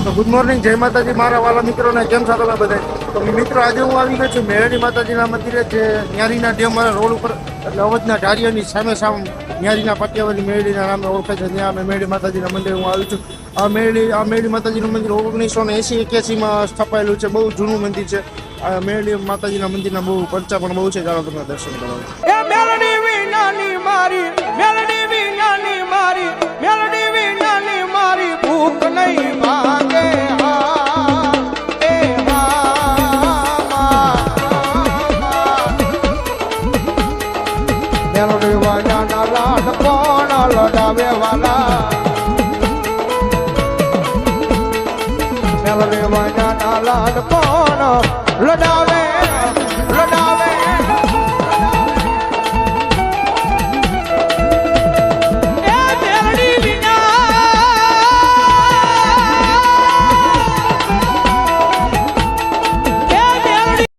તો good morning, જય માતાજી મારા વાલા મિત્રોને. કેમ છો તમે બધા? તો મિત્રો આજે હું આવી ગયો છું મેરડી માતાજીના મંદિરે, જે ન્યારીના ડેમ રોડ ઉપર એટલે અવધના ઢારિયાની સામે ન્યારીના પાટિયાવાળી મેરડીના નામે ઓળખાય છે. ત્યાં અમે મેરડી માતાજીના મંદિરે હું આવી છું. આ મેરડી માતાજીનું મંદિર 1980-81માં સ્થાપાયેલું છે. બહુ જૂનું મંદિર છે. આ મેરડી માતાજીના મંદિરના બહુ પંચા પણ બહુ છે. ચાલો તમને દર્શન કરવા. મેલડી વિનાની મારી, મેલડી વિનાની મારી, મેલડી વિનાની મારી ભૂખ નહીં ભાગે. મેલડી વાજાના લાડ કોણ લડાવે વાલા, મેલડી વાજાના લાડ કોણ લડાવે